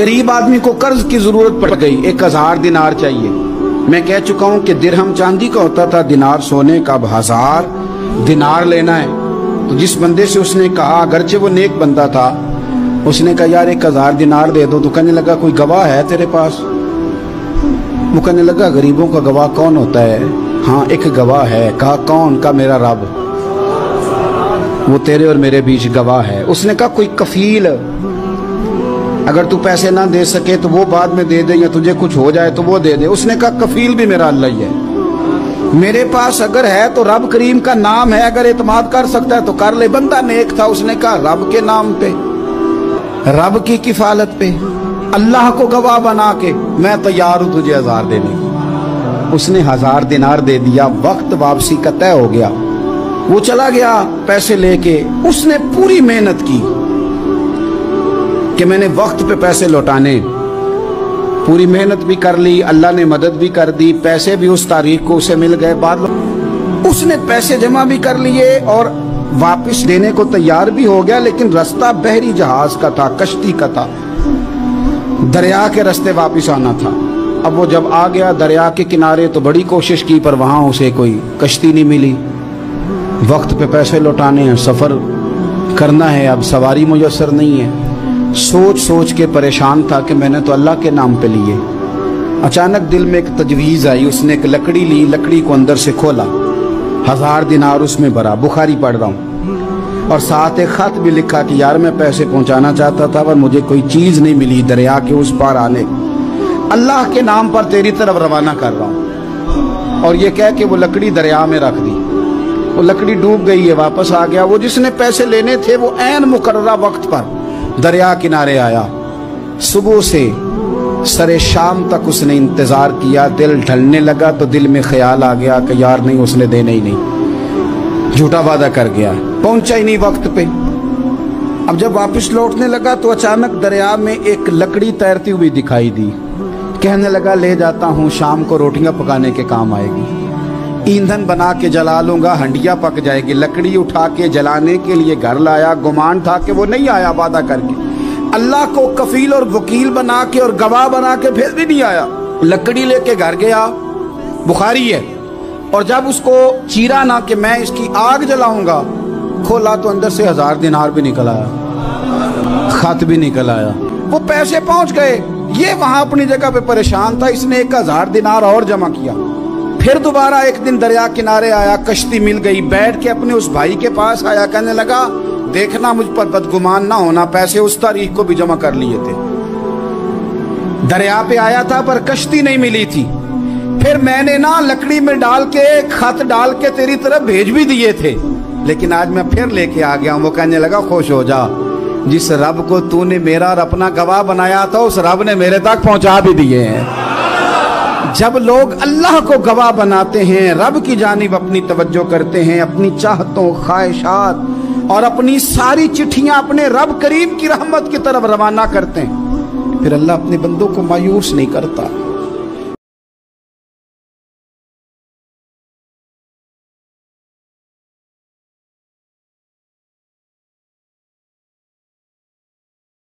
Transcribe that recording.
गरीब आदमी को कर्ज की जरूरत पड़ गई, 1000 दिनार चाहिए। मैं कह चुका हूं कि दिरहम चांदी का होता था, दिनार सोने का। अब 1000 दिनार लेना है। तो जिस बंदे से उसने कहा, अगरचे वो नेक बंदा था, उसने कहा यार 1000 दिनार दे दो। तो कहने लगा कोई गवाह है तेरे पास? वो कहने लगा गरीबों का गवाह कौन होता है? हाँ एक गवाह है। कहा कौन? का मेरा रब, वो तेरे और मेरे बीच गवाह है। उसने कहा कोई कफील, अगर तू पैसे ना दे सके तो वो बाद में दे दे, या तुझे कुछ हो जाए तो वो दे दे। उसने कहा कफील भी मेरा अल्लाह ही है। मेरे पास अगर है तो रब करीम का नाम है, अगर एतमाद कर सकता है तो कर ले। बंदा नेक था, उसने कहा रब के नाम पे, रब की किफालत पे, अल्लाह को गवाह बना के मैं तैयार हूं तुझे 1000 देने को। उसने 1000 दिनार दे दिया। वक्त वापसी का तय हो गया। वो चला गया पैसे लेके। उसने पूरी मेहनत की कि मैंने वक्त पे पैसे लौटाने, पूरी मेहनत भी कर ली, अल्लाह ने मदद भी कर दी, पैसे भी उस तारीख को उसे मिल गए। बाद उसने पैसे जमा भी कर लिए और वापस देने को तैयार भी हो गया, लेकिन रास्ता बहरी जहाज का था, कश्ती का था, दरिया के रास्ते वापस आना था। अब वो जब आ गया दरिया के किनारे तो बड़ी कोशिश की, पर वहां उसे कोई कश्ती नहीं मिली। वक्त पे पैसे लौटाने हैं, सफर करना है, अब सवारी मुयस्सर नहीं है। सोच सोच के परेशान था कि मैंने तो अल्लाह के नाम पे लिए। अचानक दिल में एक तजवीज़ आई। उसने एक लकड़ी ली, लकड़ी को अंदर से खोला, 1000 दिनार उसमें भरा। बुखारी पढ़ रहा हूँ, और साथ एक खत भी लिखा कि यार मैं पैसे पहुंचाना चाहता था पर मुझे कोई चीज़ नहीं मिली, दरिया के उस पार आने, अल्लाह के नाम पर तेरी तरफ रवाना कर रहा हूँ। और ये कह के वो लकड़ी दरिया में रख दी। वो लकड़ी डूब गई है, वापस आ गया। वो जिसने पैसे लेने थे वो ऐन मुकर्ररा वक्त पर दरिया किनारे आया। सुबह से सरे शाम तक उसने इंतजार किया। दिल ढलने लगा तो दिल में ख्याल आ गया कि यार नहीं, उसने देने ही नहीं, झूठा वादा कर गया, पहुंचा ही नहीं वक्त पे। अब जब वापस लौटने लगा तो अचानक दरिया में एक लकड़ी तैरती हुई दिखाई दी। कहने लगा ले जाता हूँ, शाम को रोटियां पकाने के काम आएगी, ईंधन बना के जला लूंगा, हंडिया पक जाएगी। लकड़ी उठा के जलाने के लिए घर लाया। गुमान था कि वो नहीं आया वादा करके। अल्लाह को कफील और वकील बना के और गवाह बना के फिर भी नहीं आया। लकड़ी लेके घर गया, बुखारी है, और जब उसको चीरा ना कि मैं इसकी आग जलाऊंगा, खोला तो अंदर से 1000 दिनार भी निकल आया, खत भी निकल आया। वो पैसे पहुंच गए। ये वहां अपनी जगह पे परेशान था। इसने 1000 दिनार और जमा किया। फिर दोबारा एक दिन दरिया किनारे आया, कश्ती मिल गई। बैठ के अपने उस भाई के पास आया, कहने लगा देखना मुझ पर बदगुमान ना होना, पैसे उस तारीख को भी जमा कर लिए थे। दरिया पे आया था पर कश्ती नहीं मिली थी। फिर मैंने ना लकड़ी में डाल के, खत डाल के तेरी तरफ भेज भी दिए थे, लेकिन आज मैं फिर लेके आ गया हूं। वो कहने लगा खुश हो जा, जिस रब को तूने मेरा और अपना गवाह बनाया था उस रब ने मेरे तक पहुंचा भी दिए हैं। जब लोग अल्लाह को गवाह बनाते हैं, रब की जानिब अपनी तवज्जो करते हैं, अपनी चाहतों, ख्वाहिशात और अपनी सारी चिट्ठियां अपने रब करीम की रहमत की तरफ रवाना करते हैं, फिर अल्लाह अपने बंदों को मायूस नहीं करता।